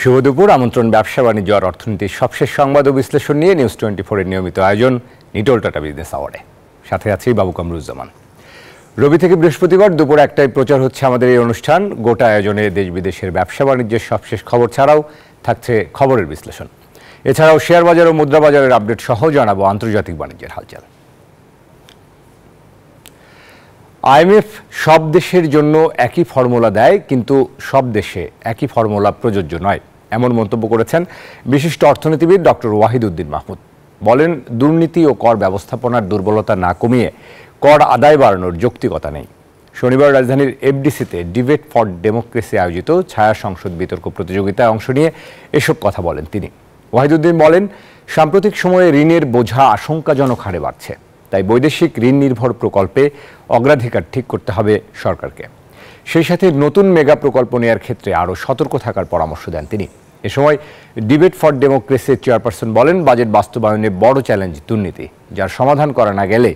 শুভ দুপুর। আমন্ত্রণ ব্যবসা বাণিজ্য আর অর্থনীতির সবশেষ সংবাদ ও বিশ্লেষণ নিয়ে নিউজ 24 এর নিয়মিত আয়োজন নিটোল টাটা বিজনেস আওয়ার্ডে। সাথে আছি বাবু কামরুজ্জামান। রবি থেকে বৃহস্পতিবার দুপুর 1টায় প্রচার হচ্ছে আমাদের এই অনুষ্ঠান। গোটা আয়োজনে দেশ বিদেশের ব্যবসা বাণিজ্যের সবশেষ খবর ছাড়াও থাকছে খবরের বিশ্লেষণ। এছাড়াও শেয়ার বাজার ও মুদ্রা বাজারের আপডেট সহ জানাবো আন্তর্জাতিক বাণিজ্যের হালচাল। আইএমএফ সব দেশের জন্য একই ফর্মুলা দেয়, কিন্তু সব দেশে একই ফর্মুলা প্রযোজ্য নয়, এমন মন্তব্য করেছেন বিশিষ্ট অর্থনীতিবিদ ডক্টর ওয়াহিদউদ্দিন মাহমুদ। বলেন, দুর্নীতি ও কর ব্যবস্থাপনার দুর্বলতা না কমিয়ে কর আদায় বাড়ানোর যৌক্তিকতা নেই। শনিবার রাজধানীর এফডিসিতে ডিবেট ফর ডেমোক্রেসি আয়োজিত ছায়া সংসদ বিতর্ক প্রতিযোগিতায় অংশ নিয়ে এসব কথা বলেন তিনি। ওয়াহিদউদ্দিন বলেন, সাম্প্রতিক সময়ে ঋণের বোঝা আশঙ্কাজনক হারে বাড়ছে, তাই বৈদেশিক ঋণ নির্ভর প্রকল্পে অগ্রাধিকার ঠিক করতে হবে সরকারকে। সেই সাথে নতুন মেগা প্রকল্প নেওয়ার ক্ষেত্রে আরও সতর্ক থাকার পরামর্শ দেন তিনি। এ সময় ডিবেট ফর ডেমোক্রেসির চেয়ারপারসন বলেন, বাজেট বাস্তবায়নে বড় চ্যালেঞ্জ দুর্নীতি, যার সমাধান করা না গেলে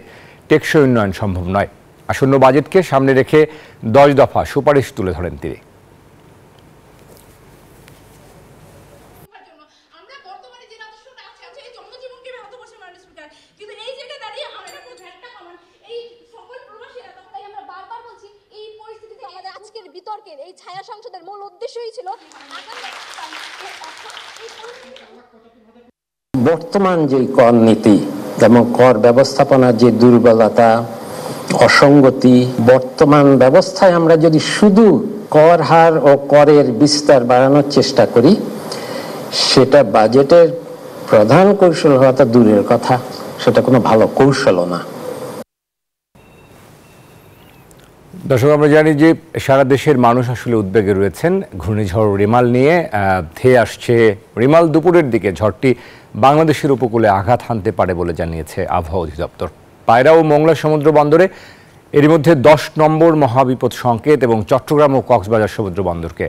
টেকসই উন্নয়ন সম্ভব নয়। আসন্ন বাজেটকে সামনে রেখে 10 দফা সুপারিশ তুলে ধরেন তিনি। এই ছায়া সংসদের মূল উদ্দেশ্যই ছিল বর্তমান যে কর নীতি এবং কর ব্যবস্থাপনার যে দুর্বলতা, অসঙ্গতি, বর্তমান ব্যবস্থায় আমরা যদি শুধু কর হার ও করের বিস্তার বাড়ানোর চেষ্টা করি, সেটা বাজেটের প্রধান কৌশল হওয়াটা দূরের কথা, সেটা কোনো ভালো কৌশলও না। দর্শক, আমরা জানি যে সারা দেশের মানুষ আসলে উদ্বেগে রয়েছেন ঘূর্ণিঝড় রিমাল নিয়ে। ধেয়ে আসছে রিমাল। দুপুরের দিকে ঝড়টি বাংলাদেশের উপকূলে আঘাত হানতে পারে বলে জানিয়েছে আবহাওয়া অধিদপ্তর। পায়রা ও মোংলা সমুদ্র বন্দরে এর মধ্যে 10 নম্বর মহাবিপদ সংকেত এবং চট্টগ্রাম ও কক্সবাজার সমুদ্র বন্দরকে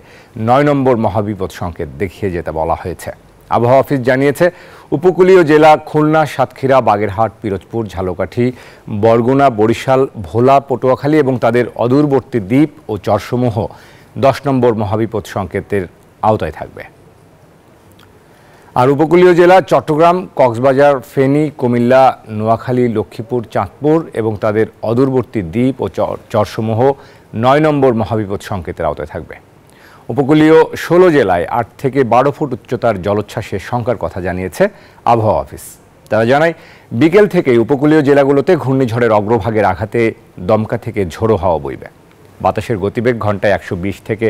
9 নম্বর মহাবিপদ সংকেত দেখিয়ে যেতে বলা হয়েছে। আবহাওয়া অফিস জানিয়েছে, উপকূলীয় জেলা খুলনা, সাতক্ষীরা, বাগেরহাট, পিরোজপুর, ঝালকাঠি, বরগুনা, বরিশাল, ভোলা, পটুয়াখালী এবং তাদের অদূরবর্তী দ্বীপ ও চরসমূহ 10 নম্বর মহাবিপদ সংকেতের আওতায় থাকবে। আর উপকূলীয় জেলা চট্টগ্রাম, কক্সবাজার, ফেনী, কুমিল্লা, নোয়াখালী, লক্ষ্মীপুর, চাঁদপুর এবং তাদের অদূরবর্তী দ্বীপ ও চরসমূহ 9 নম্বর মহাবিপদ সংকেতের আওতায় থাকবে। উপকূলীয় 16 জেলায় 8 থেকে 12 ফুট উচ্চতার জলোচ্ছ্বাসের শঙ্কার কথা জানিয়েছে আবহাওয়া অফিস। তারা জানায়, বিকেল থেকেই উপকূলীয় জেলাগুলোতে ঘূর্ণিঝড়ের অগ্রভাগের আঘাতে দমকা থেকে ঝোড়ো হাওয়া বইবে। বাতাসের গতিবেগ ঘন্টায় 120 থেকে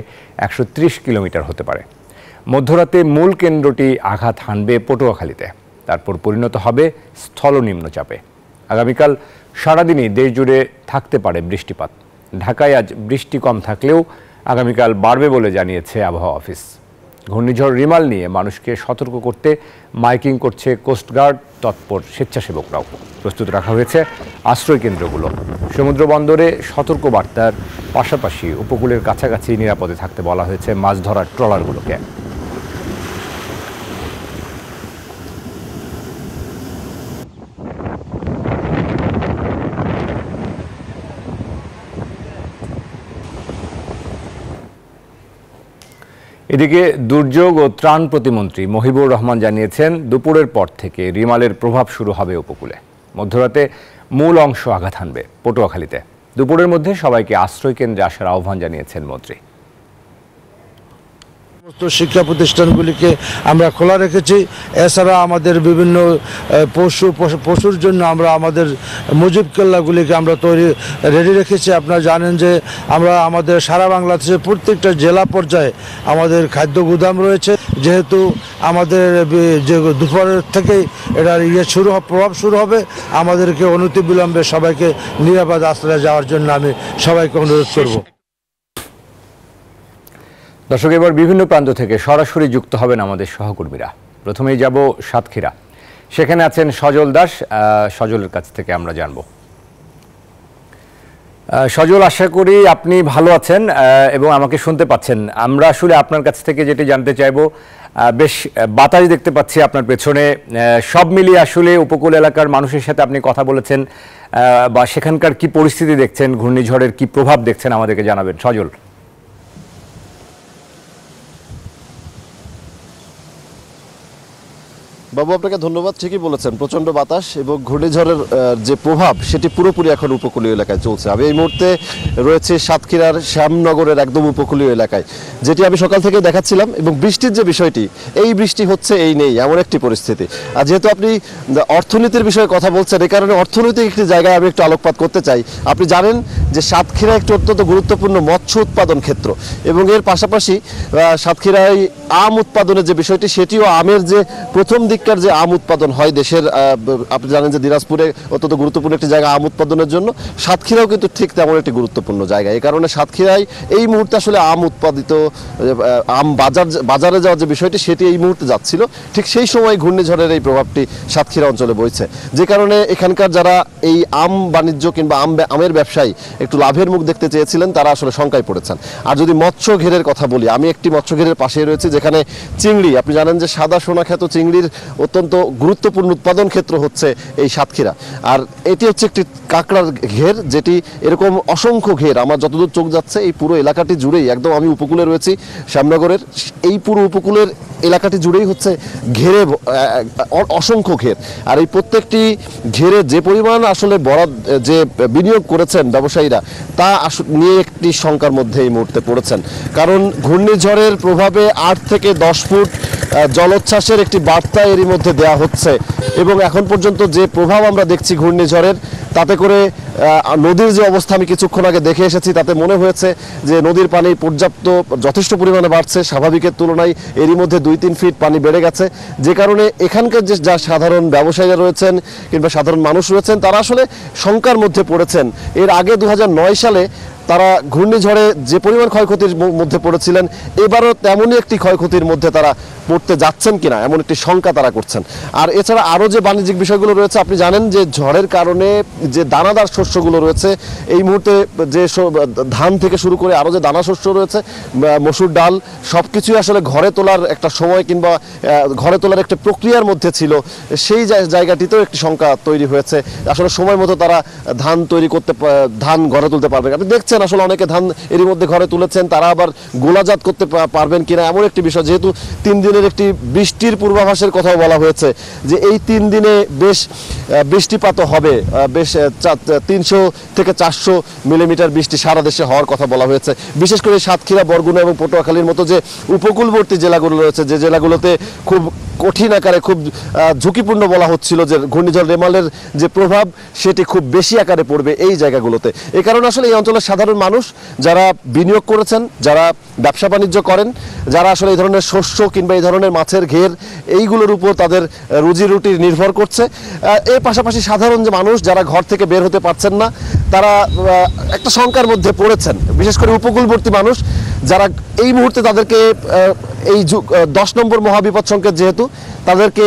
130 কিলোমিটার হতে পারে। মধ্যরাতে মূল কেন্দ্রটি আঘাত হানবে পটুয়াখালীতে, তারপর পরিণত হবে স্থল নিম্নচাপে। আগামীকাল সারাদিনই দেশ জুড়ে থাকতে পারে বৃষ্টিপাত। ঢাকায় আজ বৃষ্টি কম থাকলেও আগামীকাল বাড়বে বলে জানিয়েছে আবহাওয়া অফিস। ঘূর্ণিঝড় রিমাল নিয়ে মানুষকে সতর্ক করতে মাইকিং করছে কোস্টগার্ড, তৎপর স্বেচ্ছাসেবকরাও। প্রস্তুত রাখা হয়েছে আশ্রয় কেন্দ্রগুলো। সমুদ্র বন্দরে সতর্ক বার্তার পাশাপাশি উপকূলের কাছাকাছি নিরাপদে থাকতে বলা হয়েছে মাছ ধরার ট্রলারগুলোকে। এদিকে দুর্যোগ ও ত্রাণ প্রতিমন্ত্রী মহিবুর রহমান জানিয়েছেন, দুপুরের পর থেকে রিমালের প্রভাব শুরু হবে উপকূলে। মধ্যরাতে মূল অংশ আঘাত হানবে পটুয়াখালীতে। দুপুরের মধ্যে সবাইকে আশ্রয় কেন্দ্রে আসার আহ্বান জানিয়েছেন মন্ত্রী। সমস্ত শিক্ষা প্রতিষ্ঠানগুলিকে আমরা খোলা রেখেছি। এছাড়া আমাদের বিভিন্ন পশুর জন্য আমরা আমাদের মুজিব কেল্লাগুলিকে আমরা রেডি রেখেছি। আপনারা জানেন যে আমরা আমাদের সারা বাংলাদেশের প্রত্যেকটা জেলা পর্যায়ে আমাদের খাদ্য গুদাম রয়েছে। যেহেতু আমাদের যে দুপুরের থেকেই এটার প্রভাব শুরু হবে, আমাদেরকে অনতিবিলম্বে সবাইকে নিরাপদ আশ্রয়ে যাওয়ার জন্য আমি সবাইকে অনুরোধ করব। দর্শক, এবার বিভিন্ন প্রান্ত থেকে সরাসরি যুক্ত হবেন আমাদের সহকর্মীরা। প্রথমেই যাব সাতক্ষীরা। সেখানে আছেন সজল দাস। সজলের কাছ থেকে আমরা জানব। সজল, আশা করি আপনি ভালো আছেন এবং আমাকে শুনতে পাচ্ছেন। আমরা আসলে আপনার কাছ থেকে যেটি জানতে চাইব, বেশ বাতাস দেখতে পাচ্ছি আপনার পেছনে। সব মিলিয়ে আসলে উপকূল এলাকার মানুষের সাথে আপনি কথা বলেছেন বা সেখানকার কি পরিস্থিতি দেখছেন, ঘূর্ণিঝড়ের কি প্রভাব দেখছেন, আমাদেরকে জানাবেন সজল। বাবু আপনাকে ধন্যবাদ। ঠিকই বলেছেন, প্রচণ্ড বাতাস এবং ঘূর্ণিঝড়ের যে প্রভাব সেটি পুরোপুরি এখন উপকূলীয় এলাকায় চলছে। আমি এই মুহূর্তে রয়েছে সাতক্ষীরার শ্যামনগরের একদম উপকূলীয় এলাকায়, যেটি আমি সকাল থেকে দেখাচ্ছিলাম। এবং বৃষ্টির যে বিষয়টি, এই বৃষ্টি হচ্ছে এই নেই এমন একটি পরিস্থিতি। আর যেহেতু আপনি অর্থনীতির বিষয়ে কথা বলছেন, এই কারণে অর্থনৈতিক একটি জায়গায় আমি একটু আলোকপাত করতে চাই। আপনি জানেন যে সাতক্ষীরা একটি অত্যন্ত গুরুত্বপূর্ণ মৎস্য উৎপাদন ক্ষেত্র এবং এর পাশাপাশি সাতক্ষীরায় আম উৎপাদনের যে বিষয়টি, সেটিও আমের যে প্রথম দিককার যে আম উৎপাদন হয় দেশের, আপনি জানেন যে দিনাজপুরে অত্যন্ত গুরুত্বপূর্ণ একটি জায়গা আম উৎপাদনের জন্য, সাতক্ষীরাও কিন্তু ঠিক তেমন একটি গুরুত্বপূর্ণ জায়গা। এই কারণে সাতক্ষীরায় এই মুহূর্তে আসলে আম উৎপাদিত, আম বাজারে যাওয়ার যে বিষয়টি সেটি এই মুহূর্তে যাচ্ছিল, ঠিক সেই সময় ঘূর্ণিঝড়ের এই প্রভাবটি সাতক্ষীরা অঞ্চলে বইছে, যে কারণে এখানকার যারা এই আম বাণিজ্য কিংবা আমের ব্যবসায়ী একটু লাভের মুখ দেখতে চেয়েছিলেন, তারা আসলে শঙ্কায় পড়েছেন। আর যদি মৎস্য ঘেরের কথা বলি, আমি একটি মৎস্য ঘেরের পাশে রয়েছে যেখানে চিংড়ি, আপনি জানেন যে সাদা সোনা খ্যাত চিংড়ির অত্যন্ত গুরুত্বপূর্ণ উৎপাদন ক্ষেত্র হচ্ছে এই সাতক্ষীরা। আর এটি হচ্ছে একটি কাঁকড়ার ঘের, যেটি এরকম অসংখ্য ঘের, আমার যতদূর চোখ যাচ্ছে এই পুরো এলাকাটি জুড়েই, একদম আমি উপকূলে রয়েছি শ্যামনগরের, এই পুরো উপকূলের এলাকাটি জুড়েই হচ্ছে ঘেরে অসংখ্য ঘের। আর এই প্রত্যেকটি ঘেরে যে পরিমাণ আসলে বরাদ্দ যে বিনিয়োগ করেছেন ব্যবসায়ীরা, তা নিয়ে একটি শঙ্কার মধ্যে এই মুহূর্তে পড়েছেন। কারণ ঘূর্ণিঝড়ের প্রভাবে 8 থেকে 10 ফুট জলোচ্ছ্বাসের একটি বার্তা এরই মধ্যে দেয়া হচ্ছে এবং এখন পর্যন্ত যে প্রভাব আমরা দেখছি ঘূর্ণিঝড়ের, তাতে করে নদীর যে অবস্থা আমি কিছুক্ষণ আগে দেখে এসেছি, তাতে মনে হয়েছে যে নদীর পানি যথেষ্ট পরিমাণে বাড়ছে, স্বাভাবিকের তুলনায় এরই মধ্যে 2-3 ফিট পানি বেড়ে গেছে, যে কারণে এখানকার যে যা সাধারণ ব্যবসায়ীরা রয়েছেন কিংবা সাধারণ মানুষ রয়েছেন, তারা আসলে শঙ্কার মধ্যে পড়েছেন। এর আগে 2009 সালে তারা ঘূর্ণিঝড়ে যে পরিমাণ ক্ষয়ক্ষতির মধ্যে পড়েছিলেন, এবারও তেমনই একটি ক্ষয়ক্ষতির মধ্যে তারা পড়তে যাচ্ছেন কিনা এমন একটি শঙ্কা তারা করছেন। আর এছাড়া আরও যে বাণিজ্যিক বিষয়গুলো রয়েছে, আপনি জানেন যে ঝড়ের কারণে যে দানাদার শস্যগুলো রয়েছে, এই মুহূর্তে যে ধান থেকে শুরু করে আরও যে দানা শস্য রয়েছে, মসুর ডাল, সব কিছুই আসলে ঘরে তোলার একটা সময় কিংবা ঘরে তোলার একটা প্রক্রিয়ার মধ্যে ছিল, সেই জায়গাটিতেও একটি শঙ্কা তৈরি হয়েছে। আসলে সময় মতো তারা ধান ঘরে তুলতে পারবে। আপনি দেখছেন আসলে অনেকে ধান এরই মধ্যে ঘরে তুলেছেন, তারা আবার গোলাজাত করতে পারবেন কিনা এমন একটি বিষয়। যেহেতু 3 দিনের একটি বৃষ্টির পূর্বাভাসের কথাও বলা হয়েছে, যে এই 3 দিনে বেশ বৃষ্টিপাত হবে, বেশ 300 থেকে 400 মিলিমিটার বৃষ্টি সারা দেশে হওয়ার কথা বলা হয়েছে। বিশেষ করে সাতক্ষীরা, বরগুনা এবং পটুয়াখালীর মতো যে উপকূলবর্তী জেলাগুলো রয়েছে, যে জেলাগুলোতে খুব কঠিন আকারে, খুব ঝুঁকিপূর্ণ বলা হচ্ছিল যে ঘূর্ণিঝড় রেমালের যে প্রভাব সেটি খুব বেশি আকারে পড়বে এই জায়গাগুলোতে। এই কারণে আসলে এই অঞ্চলের সাধারণ মানুষ যারা বিনিয়োগ করেছেন, যারা ব্যবসা বাণিজ্য করেন, যারা আসলে এই ধরনের শস্য কিংবা এই ধরনের মাছের ঘের, এইগুলোর উপর তাদের রুজি রুটি নির্ভর করছে। এর পাশাপাশি সাধারণ যে মানুষ যারা ঘর থেকে বের হতে পারছেন না, তারা একটা শঙ্কার মধ্যে পড়েছেন। বিশেষ করে উপকূলবর্তী মানুষ যারা এই মুহূর্তে, তাদেরকে এই 10 নম্বর মহাবিপদ সংকেত যেহেতু, তাদেরকে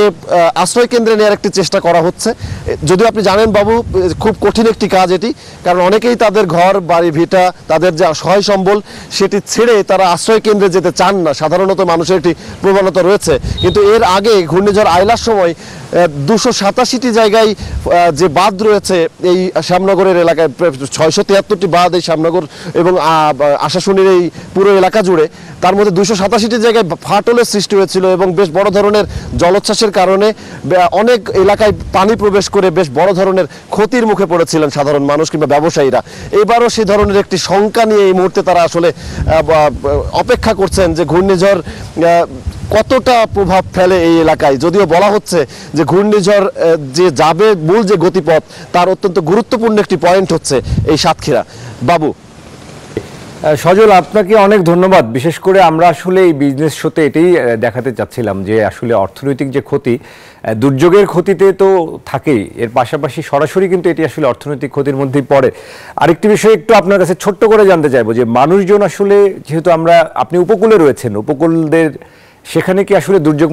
আশ্রয় কেন্দ্রে নেওয়ার একটি চেষ্টা করা হচ্ছে। যদিও আপনি জানেন বাবু, খুব কঠিন একটি কাজ এটি, কারণ অনেকেই তাদের ঘর বাড়ি ভিটা, তাদের যে সহায় সম্বল, সেটি ছেড়ে তারা আশ্রয় কেন্দ্রে যেতে চান না। সাধারণত মানুষের একটি প্রবণতা রয়েছে। কিন্তু এর আগে ঘূর্ণিঝড় আইলার সময় 287টি জায়গায় যে বাঁধ রয়েছে এই শ্যামনগরের এলাকায়, 673টি বাঁধ এই শ্যামনগর এবং আশাশুনির এই পুরো এলাকা জুড়ে, তার মধ্যে 287টি জায়গায় ফাটলের সৃষ্টি হয়েছিল এবং বেশ বড় ধরনের জলোচ্ছ্বাসের কারণে অনেক এলাকায় পানি প্রবেশ করে বেশ বড় ধরনের ক্ষতির মুখে পড়েছিলেন সাধারণ মানুষ কিংবা ব্যবসায়ীরা। এবারও সেই ধরনের একটি শঙ্কা নিয়ে এই মুহূর্তে তারা আসলে অপেক্ষা করছেন যে ঘূর্ণিঝড় কতটা প্রভাব ফেলে এই এলাকায়। যদিও বলা হচ্ছে যে ঘূর্ণিঝড় যে যাবে, মূল যে গতিপথ, তার অত্যন্ত গুরুত্বপূর্ণ একটি পয়েন্ট হচ্ছে এই সাতক্ষীরা। বাবু, সজল, আপনাকে অনেক ধন্যবাদ। বিশেষ করে আমরা আসলে এই বিজনেস শোতে এটাই দেখাতে চাচ্ছিলাম যে আসলে অর্থনৈতিক যে ক্ষতি, দুর্যোগের ক্ষতিতে তো থাকেই, এর পাশাপাশি সরাসরি কিন্তু এটি আসলে অর্থনৈতিক ক্ষতির মধ্যেই পড়ে। আরেকটি বিষয় একটু আপনার কাছে ছোট্ট করে জানতে চাইবো যে মানুষজন আসলে, যেহেতু আপনি উপকূলে রয়েছেন, উপকূলদের সেখানে কি আসলে দুর্যোগ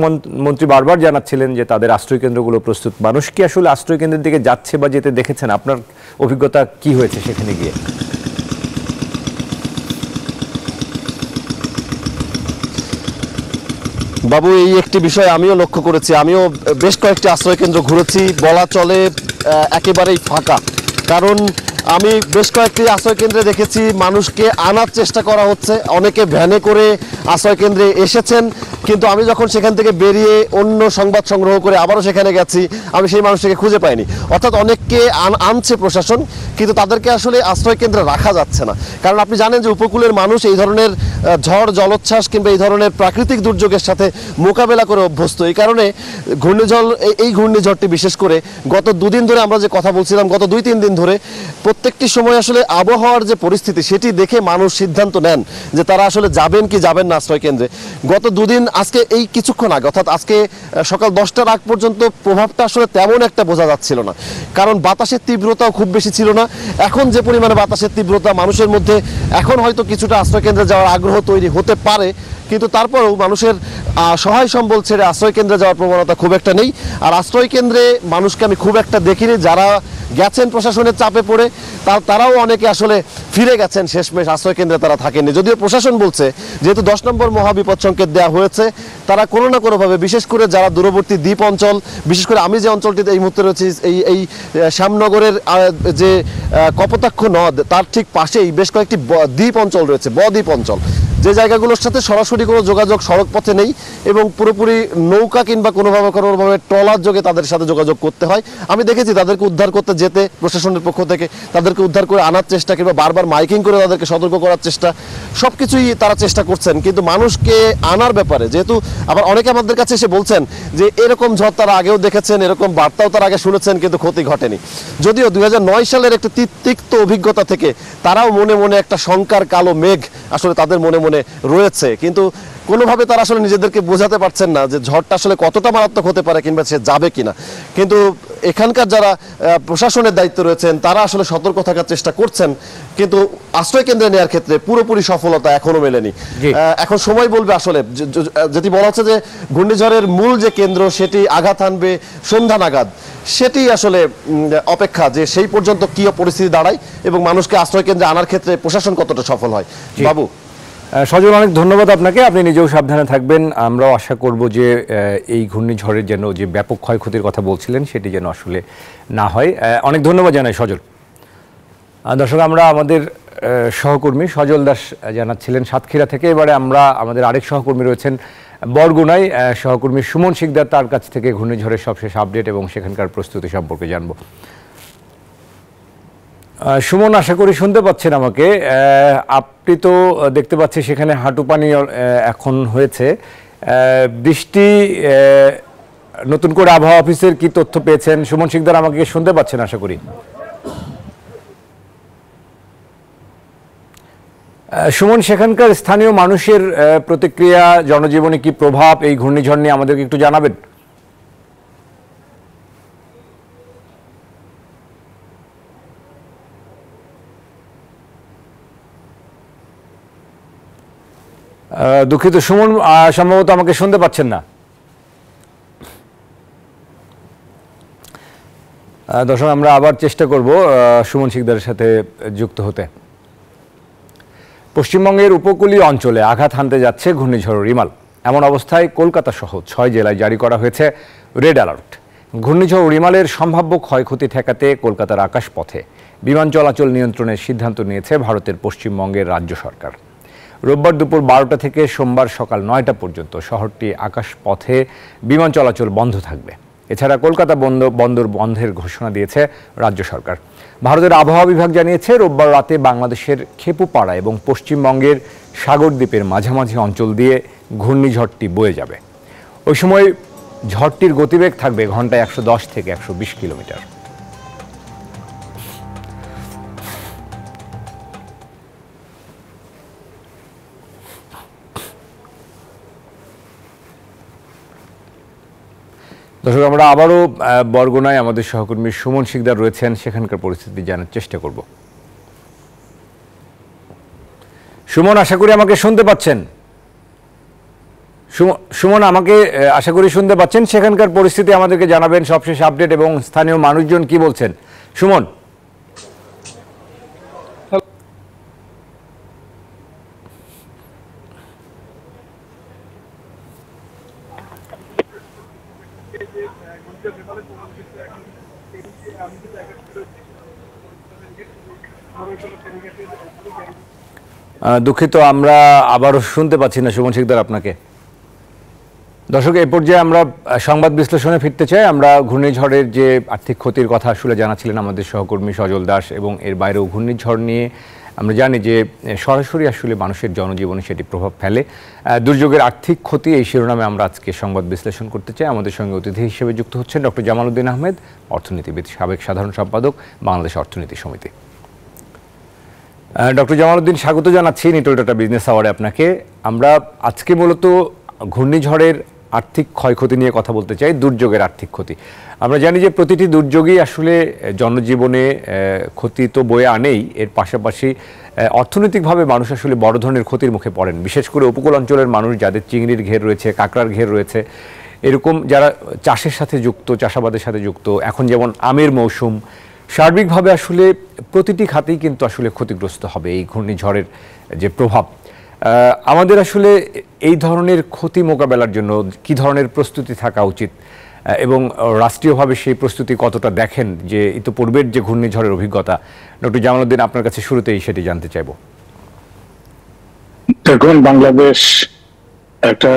মন্ত্রী বারবার জানাচ্ছিলেন যে তাদের আশ্রয় কেন্দ্রগুলো প্রস্তুত, মানুষ কি আসলে আশ্রয় কেন্দ্রের দিকে যাচ্ছে বা যেতে দেখেছেন? আপনার অভিজ্ঞতা কি হয়েছে সেখানে গিয়ে? বাবু, এই একটি বিষয় আমিও লক্ষ্য করেছি। আমিও বেশ কয়েকটি আশ্রয় কেন্দ্র ঘুরেছি, বলা চলে একেবারেই ফাঁকা। কারণ আমি বেশ কয়েকটি আশ্রয় কেন্দ্রে দেখেছি মানুষকে আনার চেষ্টা করা হচ্ছে, অনেকে ভ্যানে করে আশ্রয় কেন্দ্রে এসেছেন, কিন্তু আমি যখন সেখান থেকে বেরিয়ে অন্য সংবাদ সংগ্রহ করে আবারও সেখানে গেছি, আমি সেই মানুষটাকে খুঁজে পাইনি। অর্থাৎ অনেককে আনছে প্রশাসন, কিন্তু তাদেরকে আসলে আশ্রয় কেন্দ্রে রাখা যাচ্ছে না। কারণ আপনি জানেন যে উপকূলের মানুষ এই ধরনের ঝড় জলোচ্ছ্বাস কিংবা এই ধরনের প্রাকৃতিক দুর্যোগের সাথে মোকাবেলা করে অভ্যস্ত। এই কারণে এই ঘূর্ণিঝড়টি বিশেষ করে গত দুদিন ধরে আমরা যে কথা বলছিলাম, গত 2-3 দিন ধরে প্রত্যেকটি সময় আসলে আবহাওয়ার যে পরিস্থিতি সেটি দেখে মানুষ সিদ্ধান্ত নেন যে তারা আসলে যাবেন কি যাবেন না আশ্রয় কেন্দ্রে। গত দুদিন, আজকে এই কিছুক্ষণ আগে অর্থাৎ আজকে সকাল 10টার আগ পর্যন্ত প্রভাবটা আসলে তেমন একটা বোঝা যাচ্ছিল না, কারণ বাতাসের তীব্রতাও খুব বেশি ছিল না। এখন যে পরিমাণে বাতাসের তীব্রতা, মানুষের মধ্যে এখন হয়তো কিছুটা আশ্রয় কেন্দ্রে যাওয়ার আগ্রহ তৈরি হতে পারে, কিন্তু তারপরেও মানুষের সহায় সম্বল ছেড়ে আশ্রয় কেন্দ্রে যাওয়ার প্রবণতা খুব একটা নেই। আর আশ্রয় কেন্দ্রে মানুষকে আমি খুব একটা দেখিনি। যারা গেছেন প্রশাসনের চাপে পড়ে তারাও অনেকে আসলে ফিরে গেছেন, শেষমেশ আশ্রয় কেন্দ্রে তারা থাকেননি। যদিও প্রশাসন বলছে যেহেতু 10 নম্বর মহাবিপদ সংকেত দেওয়া হয়েছে, তারা কোনো না কোনোভাবে, বিশেষ করে যারা দূরবর্তী দ্বীপ অঞ্চল, বিশেষ করে আমি যে অঞ্চলটিতে এই মুহূর্তে রয়েছি, এই শ্যামনগরের যে কপোতাক্ষ নদ তার ঠিক পাশেই বেশ কয়েকটি দ্বীপ অঞ্চল রয়েছে, বদ্বীপ অঞ্চল, যে জায়গাগুলোর সাথে সরাসরি কোনো যোগাযোগ সড়ক পথে নেই এবং পুরোপুরি নৌকা কিংবা কোনোভাবে ট্রলার যোগে তাদের সাথে যোগাযোগ করতে হয়। আমি দেখেছি তাদেরকে উদ্ধার করতে যেতে প্রশাসনের পক্ষ থেকে তাদেরকে উদ্ধার করে আনার চেষ্টা কিংবা বারবার মাইকিং করে তাদেরকে সতর্ক করার চেষ্টা, সব কিছুই তারা চেষ্টা করছেন। কিন্তু মানুষকে আনার ব্যাপারে, যেহেতু আবার অনেকে আমাদের কাছে এসে বলছেন যে এরকম ঝড় তারা আগেও দেখেছেন, এরকম বার্তাও তারা আগে শুনেছেন, কিন্তু ক্ষতি ঘটেনি। যদিও 2009 সালের একটা তিক্ত অভিজ্ঞতা থেকে তারাও মনে মনে একটা শঙ্কার কালো মেঘ আসলে তাদের মনে মনে রয়েছে, কিন্তু কোনোভাবে তারা আসলে নিজেদেরকে বোঝাতে পারছেন না যে ঝড়টা আসলে কতটা মারাত্মক হতে পারে কিংবা সে যাবে কিনা। কিন্তু এখানকার যারা প্রশাসনের দায়িত্ব রয়েছেন তারা আসলে সতর্ক থাকার চেষ্টা করছেন, কিন্তু আশ্রয় কেন্দ্রে নেওয়ার ক্ষেত্রে পুরোপুরি সফলতা এখনো মেলেনি। এখন সময় বলবে আসলে, যেটি বলা হচ্ছে যে ঘূর্ণিঝড়ের মূল যে কেন্দ্র সেটি আঘাত হানবে সন্ধ্যা নাগাদ, সেটি আসলে অপেক্ষা যে সেই পর্যন্ত কি পরিস্থিতি দাঁড়ায় এবং মানুষকে আশ্রয় কেন্দ্রে আনার ক্ষেত্রে প্রশাসন কতটা সফল হয়। বাবু সজল, অনেক ধন্যবাদ আপনাকে। আপনি নিজেও সাবধানে থাকবেন। আমরাও আশা করব যে এই ঘূর্ণিঝড়ের যেন যে ব্যাপক ক্ষয়ক্ষতির কথা বলছিলেন সেটি যেন আসলে না হয়। অনেক ধন্যবাদ জানাই সজল। দর্শক, আমরা আমাদের সহকর্মী সজল দাস জানাচ্ছিলেন সাতক্ষীরা থেকে। এবারে আমরা আমাদের আরেক সহকর্মী রয়েছেন বরগুনায়, সহকর্মী সুমন শিকদার, তার কাছ থেকে ঘূর্ণিঝড়ের সবশেষ আপডেট এবং সেখানকার প্রস্তুতি সম্পর্কে জানবো। সুমন, আশা করি শুনতে পাচ্ছেন আমাকে। আপনি তো দেখতে পাচ্ছি সেখানে হাঁটু পানি এখন হয়েছে। বৃষ্টি, নতুন করে আবহাওয়া অফিসের কি তথ্য পেয়েছেন? সুমন শিকদার, আমাকে শুনতে পাচ্ছেন আশা করি? সুমন, সেখানকার স্থানীয় মানুষের প্রতিক্রিয়া, জনজীবনে কি প্রভাব, এই ঘূর্ণিঝড় নিয়ে আমাদেরকে একটু জানাবেন। দুঃখিত সুমন, সম্ভবত আমাকে শুনতে পাচ্ছেন না। দর্শক, আমরা আবার চেষ্টা করব সুমন শিকদারের সাথে যুক্ত হতে। পশ্চিমবঙ্গের উপকূলীয় অঞ্চলে আঘাত হানতে যাচ্ছে ঘূর্ণিঝড় রিমাল। এমন অবস্থায় কলকাতা সহ 6 জেলায় জারি করা হয়েছে রেড অ্যালার্ট। ঘূর্ণিঝড় রিমালের সম্ভাব্য ক্ষয়ক্ষতি ঠেকাতে কলকাতার আকাশপথে বিমান চলাচল নিয়ন্ত্রণের সিদ্ধান্ত নিয়েছে ভারতের পশ্চিমবঙ্গের রাজ্য সরকার। রোববার দুপুর 12টা থেকে সোমবার সকাল 9টা পর্যন্ত শহরটি আকাশপথে বিমান চলাচল বন্ধ থাকবে। এছাড়া কলকাতা বন্দর বন্ধের ঘোষণা দিয়েছে রাজ্য সরকার। ভারতের আবহাওয়া বিভাগ জানিয়েছে রোববার রাতে বাংলাদেশের খেপুপাড়া এবং পশ্চিমবঙ্গের সাগরদ্বীপের মাঝামাঝি অঞ্চল দিয়ে ঘূর্ণিঝড়টি বয়ে যাবে। ওই সময় ঝড়টির গতিবেগ থাকবে ঘন্টায় 110 থেকে 120 কিলোমিটার। দর্শক, আমরা আবারও বরগুনায় আমাদের সহকর্মী সুমন শিকদার রয়েছেন, সেখানকার পরিস্থিতি জানার চেষ্টা করব। সুমন, আশা করি আমাকে শুনতে পাচ্ছেন। সুমন, আমাকে আশা করি শুনতে পাচ্ছেন। সেখানকার পরিস্থিতি আমাদেরকে জানাবেন, সবশেষ আপডেট এবং স্থানীয় মানুষজন কি বলছেন। সুমন। দুঃখিত, আমরা আবারও শুনতে পাচ্ছি না সুমন শিকদার আপনাকে। দর্শক, এই পর্যায়ে আমরা সংবাদ বিশ্লেষণে ফিরতে চাই। আমরা ঘূর্ণিঝড়ের যে আর্থিক ক্ষতির কথা আসলে জানাচ্ছিলেন আমাদের সহকর্মী সজল দাস, এবং এর বাইরেও ঘূর্ণিঝড় নিয়ে আমরা জানি যে সরাসরি আসলে মানুষের জনজীবনে সেটি প্রভাব ফেলে। দুর্যোগের আর্থিক ক্ষতি, এই শিরোনামে আমরা আজকে সংবাদ বিশ্লেষণ করতে চাই। আমাদের সঙ্গে অতিথি হিসেবে যুক্ত হচ্ছেন ডক্টর জামাল উদ্দিন আহমেদ, অর্থনীতিবিদ, সাবেক সাধারণ সম্পাদক, বাংলাদেশ অর্থনীতি সমিতি। ডক্টর জামাল উদ্দিন, স্বাগত জানাচ্ছি নিটল ডেটা বিজনেস আওয়ারে আপনাকে। আমরা আজকে মূলত ঘূর্ণিঝড়ের আর্থিক ক্ষয়ক্ষতি নিয়ে কথা বলতে চাই, দুর্যোগের আর্থিক ক্ষতি। আমরা জানি যে প্রতিটি দুর্যোগই আসলে জনজীবনে ক্ষতি তো বয়ে আনেই, এর পাশাপাশি অর্থনৈতিকভাবে মানুষ আসলে বড় ধরনের ক্ষতির মুখে পড়েন। বিশেষ করে উপকূল অঞ্চলের মানুষ, যাদের চিংড়ির ঘের রয়েছে, কাঁকড়ার ঘের রয়েছে, এরকম যারা চাষের সাথে যুক্ত, চাষাবাদের সাথে যুক্ত, এখন যেমন আমের মৌসুম, সার্বিকভাবে আসলে প্রতিটি খাতেই কিন্তু আসলে ক্ষতিগ্রস্ত হবে এই ঘূর্ণিঝড়ের যে প্রভাব। আমাদের আসলে এই ধরনের ক্ষতি মোকাবেলার জন্য কি ধরনের প্রস্তুতি থাকা উচিত, এবং রাষ্ট্রীয়ভাবে সেই প্রস্তুতি কতটা দেখেন, যে ইতিপূর্বের যে ঘূর্ণিঝড়ের অভিজ্ঞতা? ডক্টর জামাল উদ্দিন, আপনার কাছে শুরুতেই সেটি জানতে চাইব। দেখুন, বাংলাদেশ একটা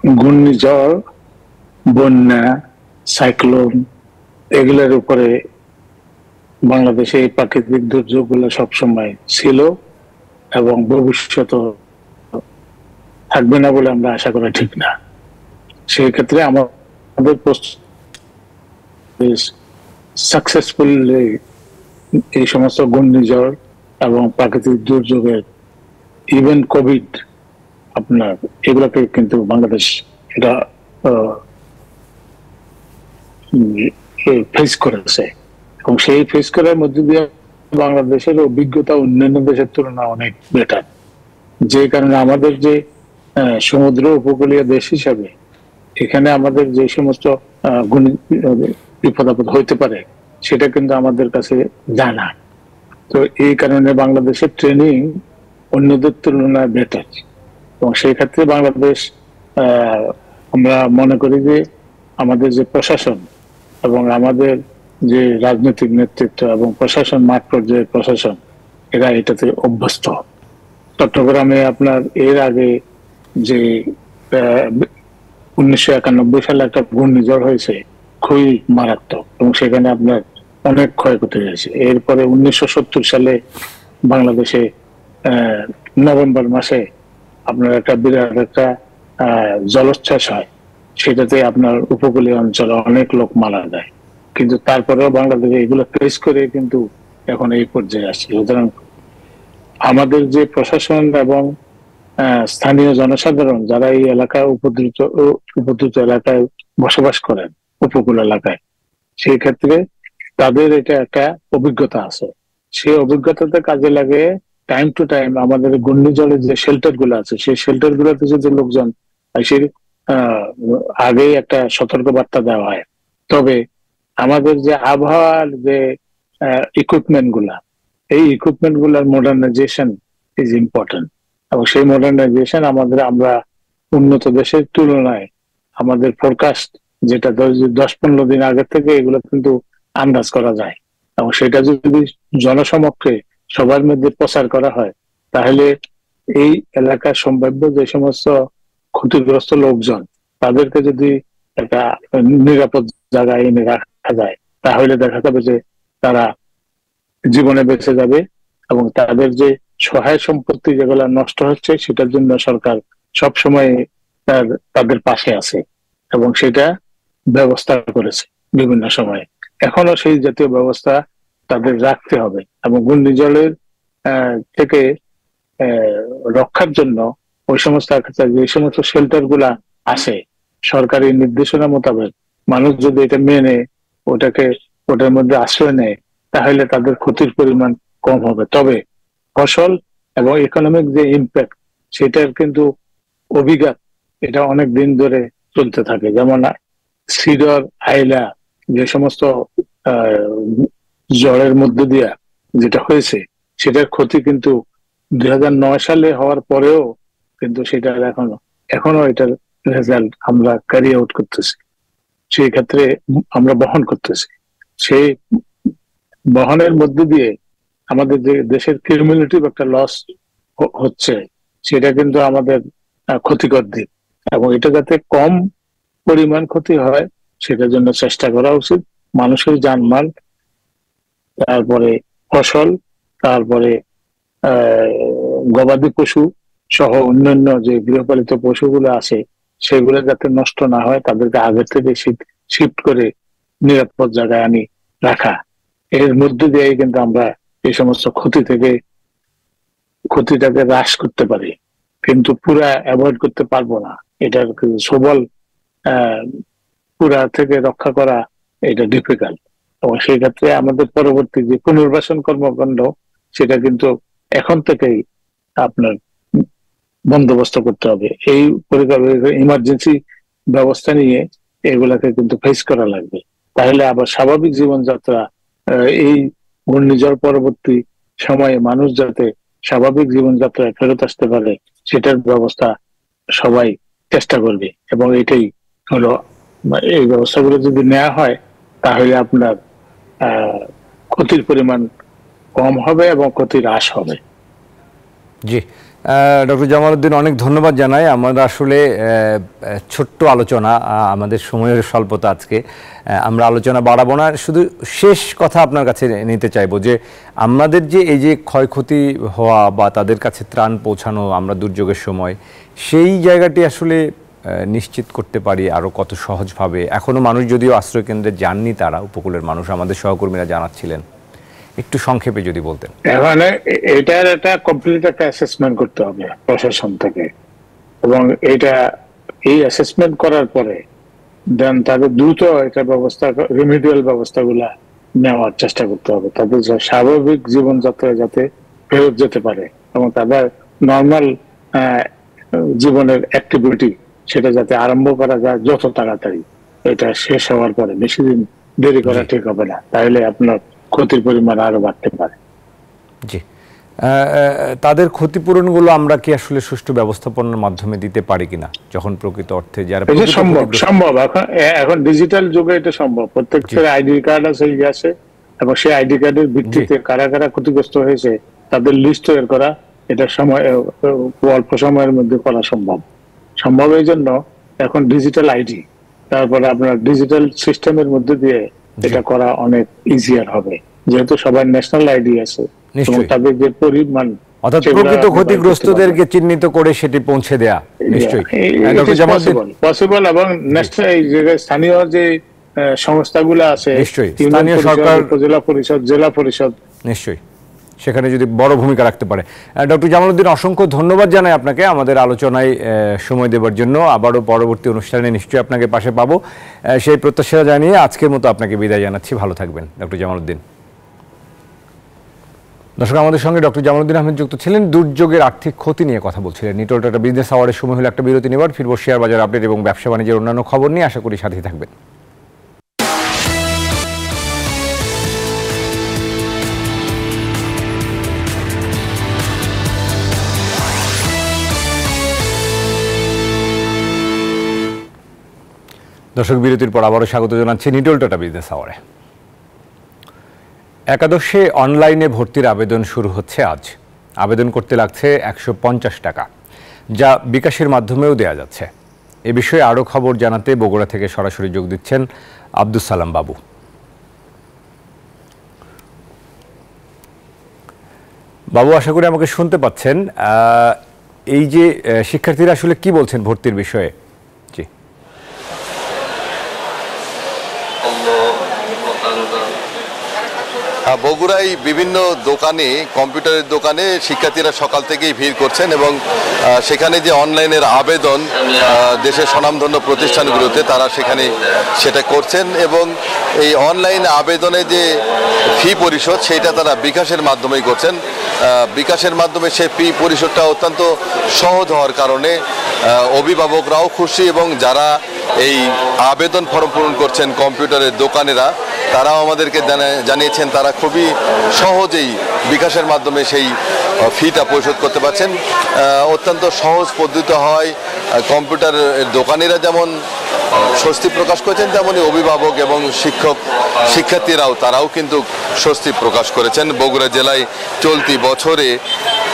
ঘূর্ণিঝড়, বন্যা, সাইক্লোন, এগুলোর উপরে বাংলাদেশে এই প্রাকৃতিক দুর্যোগগুলো সবসময় ছিল এবং ভবিষ্যতে থাকবে না বলে আমরা আশা করা ঠিক না। সেই ক্ষেত্রে আমাদের সাকসেসফুলি এই সমস্ত ঘূর্ণিঝড় এবং প্রাকৃতিক দুর্যোগের, ইভেন কোভিড, আপনার এগুলোকে কিন্তু বাংলাদেশ এটা ফেস করেছে, এবং সেই ফেস করার মধ্যে দিয়ে বাংলাদেশের অভিজ্ঞতা অন্যান্য দেশের তুলনায় অনেক বেটার। যে কারণে আমাদের যে সমুদ্র উপকূলীয় দেশ হিসাবে এখানে আমাদের যে সমস্ত বিপদ আপদ হইতে পারে সেটা কিন্তু আমাদের কাছে জানা। তো এই কারণে বাংলাদেশের ট্রেনিং অন্যদের তুলনায় বেটার, এবং সেই ক্ষেত্রে বাংলাদেশ আমরা মনে করি যে আমাদের যে প্রশাসন এবং আমাদের যে রাজনৈতিক নেতৃত্ব এবং প্রশাসন, মাঠ পর্যায়ের প্রশাসন, এরা এটাতে অভ্যস্ত। চট্টগ্রামে আপনার এর আগে যে 1991 সালে একটা ঘূর্ণিঝড় হয়েছে, খুবই মারাত্মক, এবং সেখানে আপনার অনেক ক্ষয়ক্ষতি হয়েছে। এরপরে 1970 সালে বাংলাদেশে নভেম্বর মাসে আপনার একটা বিরাট একটা জলোচ্ছ্বাস হয়, সেটাতে আপনার উপকূলীয় অঞ্চলে অনেক লোক মারা যায়। কিন্তু তারপরেও বাংলাদেশে এগুলো ফেস করে কিন্তু এখন এই পর্যায়ে আসছে। সুতরাং আমাদের যে প্রশাসন এবং স্থানীয় জনসাধারণ যারা এই এলাকায় উপদ্রুত এলাকায় বসবাস করেন, উপকূল এলাকায়, সেই ক্ষেত্রে তাদের এটা একটা অভিজ্ঞতা আছে। সেই অভিজ্ঞতাতে কাজে লাগে টাইম টু টাইম আমাদের ঘূর্ণিঝড়ের যে শেল্টার গুলো আছে, সেই শেল্টার গুলোতে যদি লোকজন সেই আগে একটা সতর্ক বার্তা দেওয়া হয়, তবে আমাদের যে আবহাওয়ার যে ইকুইপমেন্ট গুলা, এই ইকুইপমেন্ট গুলার মডার্নাইজেশন ইজ ইম্পর্টেন্ট, এবং সেই মডার্নাইজেশন আমরা উন্নত দেশের তুলনায় আমাদের ফোরকাস্ট যেটা 10-15 দিন আগে থেকে এগুলো কিন্তু আন্দাজ করা যায়, এবং সেটা যদি জনসমক্ষে সবার মধ্যে প্রচার করা হয়, তাহলে এই এলাকার সম্ভাব্য যে সমস্ত ক্ষতিগ্রস্ত লোকজন তাদেরকে যদি একটা নিরাপদ জায়গায় এনে রাখা যায়, তাহলে দেখা যাবে যে তারা জীবনে বেঁচে যাবে, এবং তাদের যে সহায় সম্পত্তি যেগুলো নষ্ট হচ্ছে সেটার জন্য সরকার সবসময় তাদের পাশে আছে এবং সেটা ব্যবস্থা করেছে বিভিন্ন সময়ে। এখনো সেই জাতীয় ব্যবস্থা তাদের রাখতে হবে, এবং ঘূর্ণিঝড়ের থেকে রক্ষার জন্য ওই সমস্ত যে সমস্ত শেল্টার গুলা আছে, সরকারি নির্দেশনা মোতাবেক মানুষ যদি এটা মেনে ওটার মধ্যে আশ্রয় নেয়, তাহলে তাদের ক্ষতির পরিমাণ কম হবে। তবে ফসল এবং ইকোনমিক যে ইম্প্যাক্ট, সেটার কিন্তু অভিঘাত এটা অনেক দিন ধরে চলতে থাকে। যেমন সিডর, আইলা যে সমস্ত ঝড়ের মধ্যে দিয়া যেটা হয়েছে, সেটার ক্ষতি কিন্তু 2009 সালে হওয়ার পরেও কিন্তু সেটা এখনো এটার রেজাল্ট আমরা ক্যারি আউট করতেছি, সেই ক্ষেত্রে আমরা বহন করতেছি। সেই বহনের মধ্যে দিয়ে আমাদের যে দেশের কিউমুলেটিভ একটা লস হচ্ছে সেটা কিন্তু আমাদের ক্ষতিকর দিক, এবং এটা যাতে কম পরিমাণ ক্ষতি হয় সেটার জন্য চেষ্টা করা উচিত। মানুষের জানমাল, তারপরে ফসল, তারপরে গবাদি পশু সহ অন্যান্য যে গৃহপালিত পশুগুলো আছে সেগুলো যাতে নষ্ট না হয়, তাদেরকে আগের থেকে শিফট করে নিরাপদ জায়গায় আনি রাখা। এর মধ্যে দিয়ে কিন্তু আমরা এই সমস্ত ক্ষতিটাকে হ্রাস করতে পারি, কিন্তু পুরা অ্যাভয়েড করতে পারবো না। এটার সবল পুরা থেকে রক্ষা করা এটা ডিফিকাল্ট, এবং সেই ক্ষেত্রে আমাদের পরবর্তী যে পুনর্বাসন কর্মকাণ্ড সেটা কিন্তু এখন থেকেই আপনার বন্দোবস্ত করতে হবে। এই ইমার্জেন্সি ব্যবস্থা নিয়ে এগুলাকে কিন্তু ফেস করা লাগবে, তাহলে আবার স্বাভাবিক জীবনযাত্রা এই ঘূর্ণিঝড় পরবর্তী সময়ে মানুষ যাতে স্বাভাবিক জীবনযাত্রায় ফেরত আসতে পারে সেটার ব্যবস্থা সবাই চেষ্টা করবে। এবং এটাই হলো, এই ব্যবস্থাগুলো যদি নেওয়া হয় তাহলে আপনার ক্ষতির পরিমাণ কম হবে এবং ক্ষতি হ্রাস হবে। জি, ডক্টর জামাল উদ্দিন, অনেক ধন্যবাদ জানাই। আমরা আসলে ছোট্ট আলোচনা, আমাদের সময়ের স্বল্পতা, আজকে আমরা আলোচনা বাড়াবো না, শুধু শেষ কথা আপনার কাছে নিতে চাইবো যে আমাদের যে এই যে ক্ষয়ক্ষতি হওয়া বা তাদের কাছে ত্রাণ পৌঁছানো আমরা দুর্যোগের সময়, সেই জায়গাটি আসলে নিশ্চিত করতে পারি আরও কত সহজভাবে। এখনও মানুষ যদিও আশ্রয়কেন্দ্রে যাননি, তারা উপকূলের মানুষ, আমাদের সহকর্মীরা জানাচ্ছিলেন, একটু সংক্ষেপে যদি বলতেন। এখানে এটার একটা কমপ্লিট একটা অ্যাসেসমেন্ট করতে হবে প্রশাসন থেকে, এবং এই অ্যাসেসমেন্ট করার পরে দেন তাদের দ্রুত একটা ব্যবস্থা, রিমিডিয়াল ব্যবস্থাগুলা নেওয়ার চেষ্টা করতে হবে, তাদের স্বাভাবিক জীবনযাত্রা যাতে ফেরত যেতে পারে এবং তাদের নর্মাল জীবনের অ্যাক্টিভিটি সেটা যাতে আরম্ভ করা যায় যত তাড়াতাড়ি। এটা শেষ হওয়ার পরে বেশি দিন দেরি করা ঠিক হবে না, তাহলে আপনার ক্ষতির পরিমাণ আরো বাড়তে পারে। জি, তাদের ক্ষতিপূরণগুলো আমরা কি আসলে সুষ্ঠু ব্যবস্থাপনার মাধ্যমে দিতে পারি কিনা, যখন প্রকৃত অর্থে যারা সম্ভব এখন ডিজিটাল যুগে এটা সম্ভব। প্রত্যেকের আইডি কার্ড আছে এবং সেই আইডি কার্ডের ভিত্তিতে কারা কারা ক্ষতিগ্রস্ত হয়েছে তাদের লিস্ট তৈরি করা, এটা সময় অল্প সময়ের মধ্যে করা সম্ভব। এই জন্য এখন ডিজিটাল আইডি, তারপরে আপনার ডিজিটাল সিস্টেমের মধ্যে দিয়ে এটা করা অনেক ইজিয়ার হবে, যেহেতু সবার ন্যাশনাল আইডি আছে এবং তাদের যে পরিমাণ, অর্থাৎ প্রকৃত ক্ষতিগ্রস্তদেরকে চিহ্নিত করে সেটি পৌঁছে দেয়া নিশ্চয়ই পসিবল। এবং স্থানীয় যে সংস্থাগুলো আছে, স্থানীয় সরকার, উপজেলা পরিষদ, জেলা পরিষদ, নিশ্চয়ই সেখানে যদি বড় ভূমিকা রাখতে পারে। ডক্টর জামাল উদ্দিন, অসংখ্য ধন্যবাদ জানাই আপনাকে আমাদের আলোচনায় সময় দেওয়ার জন্য। আবারও পরবর্তী অনুষ্ঠানে নিশ্চয়ই আপনাকে পাশে পাবো, সেই প্রত্যাশা জানিয়ে আজকের মতো আপনাকে বিদায় জানাচ্ছি। ভালো থাকবেন ডক্টর জামাল উদ্দিন। দর্শক, আমাদের সঙ্গে ডক্টর জামাল উদ্দিন আহমেদ যুক্ত ছিলেন, দুর্যোগের আর্থিক ক্ষতি নিয়ে কথা বলছিলেন। নিটল টাটা বিজনেস আওয়ারের সময় হলো একটা বিরতি নেবার, ফিরবো শেয়ার বাজার আপডেট এবং ব্যবসা বাণিজ্যের অন্যান্য খবর নিয়ে। আশা করি সাথেই থাকবেন। দর্শক, বিরতির পর আবারও স্বাগত জানাচ্ছি নিটল টাটা বিজনেস আওয়ারে। একাদশে অনলাইনে ভর্তির আবেদন শুরু হচ্ছে আজ। আবেদন করতে লাগছে 150 টাকা, যা বিকাশের মাধ্যমেও দেয়া যাচ্ছে। এ বিষয়ে আরও খবর জানাতে বগুড়া থেকে সরাসরি যোগ দিচ্ছেন আব্দুস সালাম বাবু। বাবু, আশা করি আমাকে শুনতে পাচ্ছেন। এই যে শিক্ষার্থীরা আসলে কি বলছেন ভর্তির বিষয়ে? জি, বগুড়ায় বিভিন্ন দোকানে, কম্পিউটারের দোকানে শিক্ষার্থীরা সকাল থেকেই ভিড় করছেন এবং সেখানে যে অনলাইনের আবেদন দেশের স্বনামধন্য প্রতিষ্ঠানগুলোতে তারা সেখানে সেটা করছেন এবং এই অনলাইন আবেদনে যে ফি পরিশোধ সেটা তারা বিকাশের মাধ্যমেই করছেন। বিকাশের মাধ্যমে সেই ফি পরিশোধটা অত্যন্ত সহজ হওয়ার কারণে অভিভাবকরাও খুশি এবং যারা এই আবেদন ফর্ম পূরণ করছেন কম্পিউটারের দোকানেরা, তারাও আমাদেরকে জানিয়েছেন তারা খুবই সহজেই বিকাশের মাধ্যমে সেই ফিটা পরিশোধ করতে পারছেন। অত্যন্ত সহজ পদ্ধতি হয় কম্পিউটার দোকানিরা যেমন স্বস্তি প্রকাশ করেছেন, তেমনি অভিভাবক এবং শিক্ষার্থীরাও তারাও কিন্তু স্বস্তি প্রকাশ করেছেন। বগুড়া জেলায় চলতি বছরে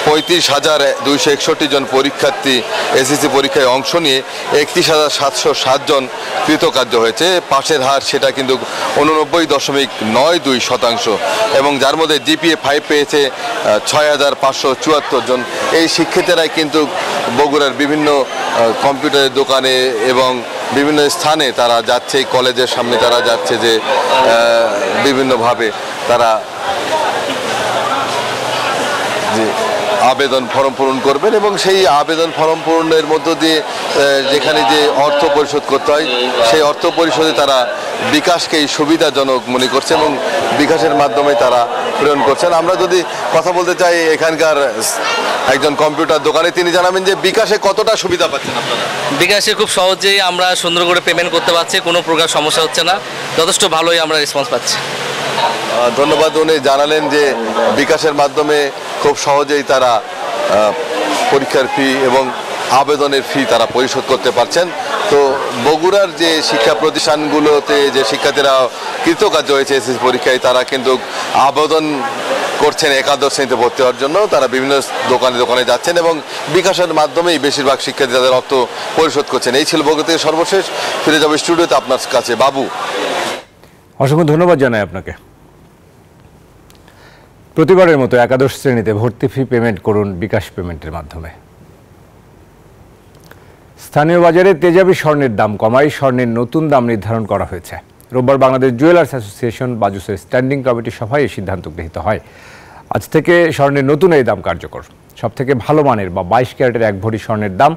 35,261 জন পরীক্ষার্থী এসএসসি পরীক্ষায় অংশ নিয়ে 31,707 জন কৃতকার্য হয়েছে। পাশের হার সেটা কিন্তু 89.92% এবং যার মধ্যে জিপিএ 5 পেয়েছে 6,574 জন। এই শিক্ষার্থীরাই কিন্তু বগুড়ার বিভিন্ন কম্পিউটারের দোকানে এবং বিভিন্ন স্থানে তারা যাচ্ছে, কলেজের সামনে তারা যাচ্ছে, যে বিভিন্নভাবে তারা যে আবেদন ফর্ম পূরণ করবেন এবং সেই আবেদন ফর্ম পূরণের মধ্য দিয়ে যেখানে যে অর্থ পরিশোধ করতে হয় সেই অর্থ পরিশোধে তারা বিকাশকেই সুবিধাজনক মনে করছে এবং বিকাশের মাধ্যমে তারা প্রেরণ করছেন। আমরা যদি কথা বলতে চাই এখানকার একজন কম্পিউটার দোকানে, তিনি জানাবেন যে বিকাশে কতটা সুবিধা পাচ্ছেন আপনারা? বিকাশে খুব সহজেই আমরা সুন্দর করে পেমেন্ট করতে পারছি, কোনো প্রকার সমস্যা হচ্ছে না, যথেষ্ট ভালোই আমরা রেসপন্স পাচ্ছি। ধন্যবাদ। উনি জানালেন যে বিকাশের মাধ্যমে খুব সহজেই তারা পরীক্ষার ফি এবং আবেদনের ফি তারা পরিশোধ করতে পারছেন। তো বগুড়ার যে শিক্ষা প্রতিষ্ঠানগুলোতে যে শিক্ষার্থীরা কৃতকার্য হয়েছে এসএসসি পরীক্ষায়, তারা কিন্তু আবেদন করছেন একাদশ শ্রেণীতে ভর্তি হওয়ার জন্য। তারা বিভিন্ন দোকানে যাচ্ছেন এবং বিকাশের মাধ্যমেই বেশিরভাগ শিক্ষার্থী তাদের অর্থ পরিশোধ করছেন। এই ছিল বগুড়া থেকে সর্বশেষ। ফিরে যাবো স্টুডিওতে আপনার কাছে। বাবু, অসংখ্য ধন্যবাদ জানাই আপনাকে। প্রতিবারের মতো একাদশ শ্রেণীতে ভর্তি ফি পেমেন্ট করুন বিকাশ পেমেন্টের মাধ্যমে। স্থানীয় বাজারে তেজাবি স্বর্ণের দাম কমায় স্বর্ণের নতুন দাম নির্ধারণ করা হয়েছে। রোববার বাংলাদেশ জুয়েলার্স অ্যাসোসিয়েশন বাজুসের স্ট্যান্ডিং কমিটির সভায় এই সিদ্ধান্ত গৃহীত হয়। আজ থেকে স্বর্ণের নতুন এই দাম কার্যকর। সবথেকে ভালো মানের বা 22 ক্যারেটের 1 ভরি স্বর্ণের দাম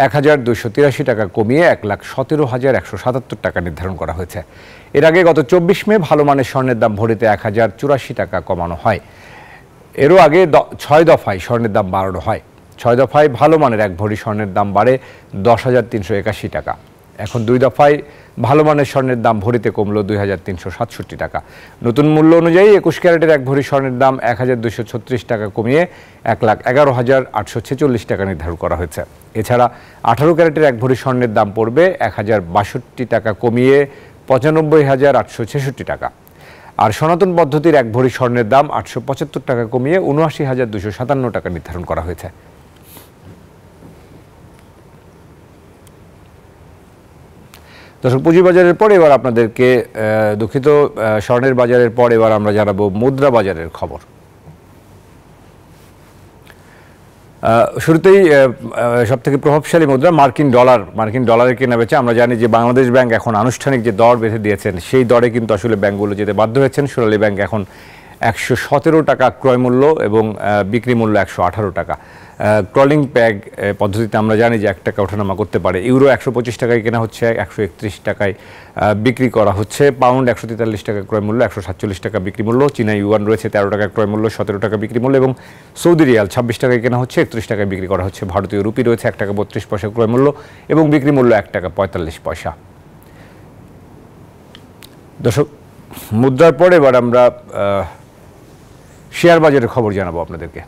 1,283 টাকা কমিয়ে 1,17,177 টাকা নির্ধারণ করা হয়েছে। এর আগে গত 24 মে ভালো মানের স্বর্ণের দাম ভরিতে 1,084 টাকা কমানো হয়। এরও আগে 6 দফায় স্বর্ণের দাম বাড়ানো হয়। 6 দফায় ভালো মানের 1 ভরি স্বর্ণের দাম বাড়ে 10,381 টাকা। এখন 2 দফায় ভালো মানের স্বর্ণের দাম ভরিতে কমল 2,367 টাকা। নতুন মূল্য অনুযায়ী 21 ক্যারেটের 1 ভরি স্বর্ণের দাম 1,236 টাকা কমিয়ে 1,11,846 টাকা নির্ধারণ করা হয়েছে। এছাড়া 18 ক্যারেটের 1 ভরি স্বর্ণের দাম পড়বে 1,062 টাকা কমিয়ে 95,866 টাকা। আর সনাতন পদ্ধতির 1 ভরি স্বর্ণের দাম 875 টাকা কমিয়ে 79,257 টাকা নির্ধারণ করা হয়েছে। দর্শক, পুঁজিবাজারের পর এবার আপনাদেরকে স্বর্ণের বাজারের পর এবার আমরা জানাবো মুদ্রা বাজারের খবর। শুরুতেই সবথেকে প্রভাবশালী মুদ্রা মার্কিন ডলারের কেনাবেচা। আমরা জানি যে বাংলাদেশ ব্যাংক এখন আনুষ্ঠানিক যে দর বেঁধে দিয়েছেন সেই দরে কিন্তু আসলে ব্যাংকগুলো যেতে বাধ্য হয়েছেন। সোনালী ব্যাংক এখন 117 টাকা ক্রয় মূল্য এবং বিক্রি মূল্য 118 টাকা। ক্রলিং প্যাগ পদ্ধতিতে আমরা জানি যে 1 টাকা ওঠানামা করতে পারে। ইউরো 125 টাকায় কেনা হচ্ছে, 131 টাকায় বিক্রি করা হচ্ছে। পাউন্ড 143 টাকা ক্রয় মূল্য, 147 টাকা বিক্রি মূল্য। চীনা ইউয়ান রয়েছে 13 টাকা ক্রয় মূল্য, 17 টাকা বিক্রি মূল্য এবং সৌদি রিয়াল 26 টাকায় কেনা হচ্ছে, 31 টাকায় বিক্রি করা হচ্ছে। ভারতীয় রুপি রয়েছে 1 টাকা 32 পয়সা ক্রয় মূল্য এবং বিক্রি মূল্য 1 টাকা 45 পয়সা। দর্শক, মুদ্রার পরে এবার আমরা শেয়ার বাজারের খবর জানাবো আপনাদেরকে।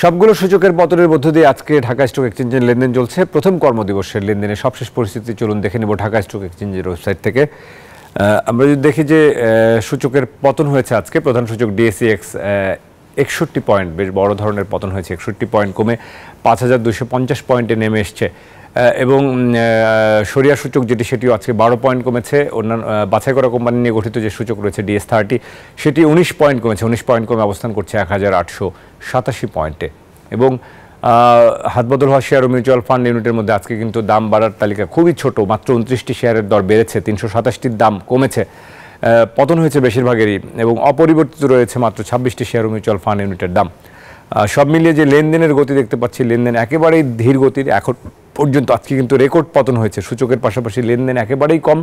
সবগুলো সূচকের পতনের মধ্য দিয়ে আজকে ঢাকা স্টক এক্সচেঞ্জের লেনদেন চলছে। প্রথম কর্মদিবসের লেনদেনের সবশেষ পরিস্থিতি চলুন দেখে নেব ঢাকা স্টক এক্সচেঞ্জের ওয়েবসাইট থেকে। আমরা যদি দেখি যে সূচকের পতন হয়েছে আজকে, প্রধান সূচক ডিএসইএক্স 61 পয়েন্ট, বেশ বড় ধরনের পতন হয়েছে। 61 পয়েন্ট কমে 5,250 পয়েন্টে নেমে এসছে এবং সরিয়া সূচক যেটি সেটিও আজকে 12 পয়েন্ট কমেছে। অন্যান্য বাছাই করা কোম্পানি নিয়ে গঠিত যে সূচক রয়েছে DS30 সেটি 19 পয়েন্ট কমেছে, 19 পয়েন্ট কমে অবস্থান করছে 1,887 পয়েন্টে। এবং হাতবদল হওয়া শেয়ার ও মিউচুয়াল ফান্ড ইউনিটের মধ্যে আজকে কিন্তু দাম বাড়ার তালিকা খুবই ছোট, মাত্র 29টি শেয়ারের দর বেড়েছে, 327টির দাম কমেছে, পতন হয়েছে বেশিরভাগেরই এবং অপরিবর্তিত রয়েছে মাত্র 26টি শেয়ার ও মিউচুয়াল ফান্ড ইউনিটের দাম। সব মিলিয়ে যে লেনদেনের গতি দেখতে পাচ্ছি, লেনদেন একেবারেই ধীর গতির। এখন পর্যন্ত আজকে কিন্তু রেকর্ড পতন হয়েছে। সূচকের পাশাপাশি লেনদেন একেবারেই কম,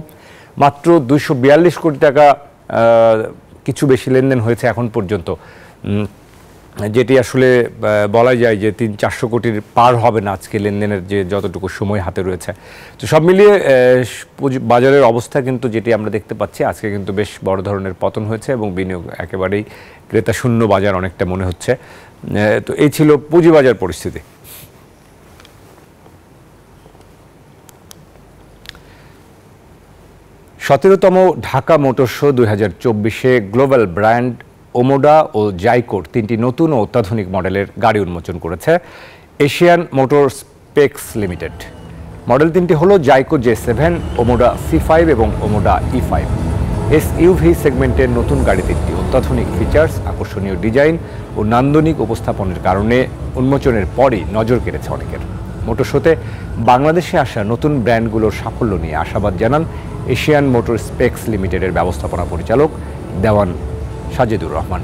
মাত্র 242 কোটি টাকা কিছু বেশি লেনদেন হয়েছে এখন পর্যন্ত। যেটি আসলে বলা যায় যে 300-400 কোটির পার হবে না আজকে লেনদেনের যে যতটুকু সময় হাতে রয়েছে। তো সব মিলিয়ে বাজারের অবস্থা কিন্তু যেটি আমরা দেখতে পাচ্ছি আজকে কিন্তু বেশ বড় ধরনের পতন হয়েছে এবং বিনিয়োগ একেবারেই ক্রেতা শূন্য বাজার অনেকটা মনে হচ্ছে। তো এই ছিল পুঁজিবাজার পরিস্থিতি। সতেরোতম ঢাকা মোটর শো 2024-এ গ্লোবাল ব্র্যান্ড ওমোডা ও জাইকোর 3টি নতুন ও অত্যাধুনিক মডেলের গাড়ি উন্মোচন করেছে Asian motor specs limited. Model 3টি হলো জাইকো J7, ওমোডা C5 এবং ওমোডা E5। এসইউভি সেগমেন্টের নতুন গাড়ি 3টি অত্যাধুনিক ফিচার্স, আকর্ষণীয় ডিজাইন ও নান্দনিক উপস্থাপনের কারণে উন্মোচনের পরই নজর কেড়েছে অনেকের। মোটর শোতে বাংলাদেশে আসা নতুন ব্র্যান্ডগুলোর সাফল্য নিয়ে আশাবাদ জানান এশিয়ান মোটর স্পেকস লিমিটেডের ব্যবস্থাপনা পরিচালক দেওয়ান সাজেদুর রহমান।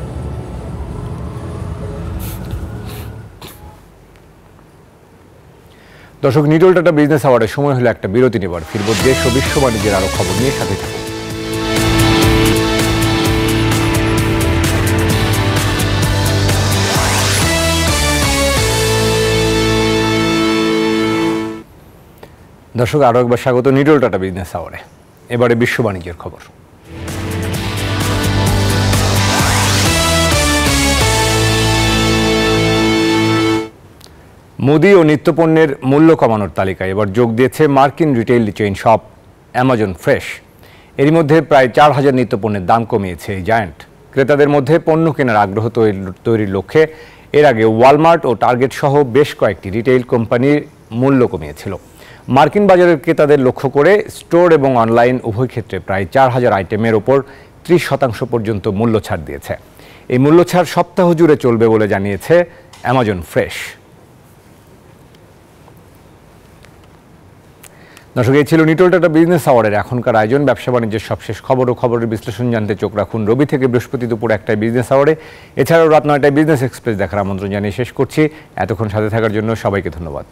দর্শক, নিটল টাটা বিজনেস আওয়ার্ডের সময় হলো একটা বিরতি নেবার। ফিরব দেশ ও বিশ্ব বাণিজ্যের আরো খবর নিয়ে, সাথে থাকুন। দর্শক, আরো একবার স্বাগত নিটল টাটা বিজনেস আওয়ারে। এবারে বিশ্ব বাণিজ্যের খবর। মুদি ও নিত্যপণ্যের মূল্য কমানোর তালিকায় এবার যোগ দিয়েছে মার্কিন retail chain shop Amazon fresh. এরই মধ্যে প্রায় 4000 নিত্যপণ্যের দাম কমিয়েছে এই জায়ান্ট। ক্রেতাদের মধ্যে পণ্য কেনার আগ্রহ তৈরির লক্ষ্যে এর আগে ওয়ালমার্ট ও টার্গেট সহ বেশ কয়েকটি রিটেইল কোম্পানির মূল্য কমিয়েছিল। মার্কিন বাজারের ক্রেতাদের লক্ষ্য করে স্টোর এবং অনলাইন উভয় ক্ষেত্রে প্রায় 4000 আইটেমের ওপর 30% পর্যন্ত মূল্য ছাড় দিয়েছে। এই মূল্য ছাড় সপ্তাহ জুড়ে চলবে বলে জানিয়েছে অ্যামাজন ফ্রেশ। দর্শক, এই ছিল নিটল টাটা বিজনেস আওয়ারের এখনকার আয়োজন। ব্যবসা বাণিজ্যের সবশেষ খবর ও খবরের বিশ্লেষণ জানতে চোখ রাখুন রবি থেকে বৃহস্পতি দুপুর 1টায় বিজনেস আওয়ারে। এছাড়াও রাত 9টায় বিজনেস এক্সপ্রেস দেখার আমন্ত্রণ জানিয়ে শেষ করছি। এতক্ষণ সাথে থাকার জন্য সবাইকে ধন্যবাদ।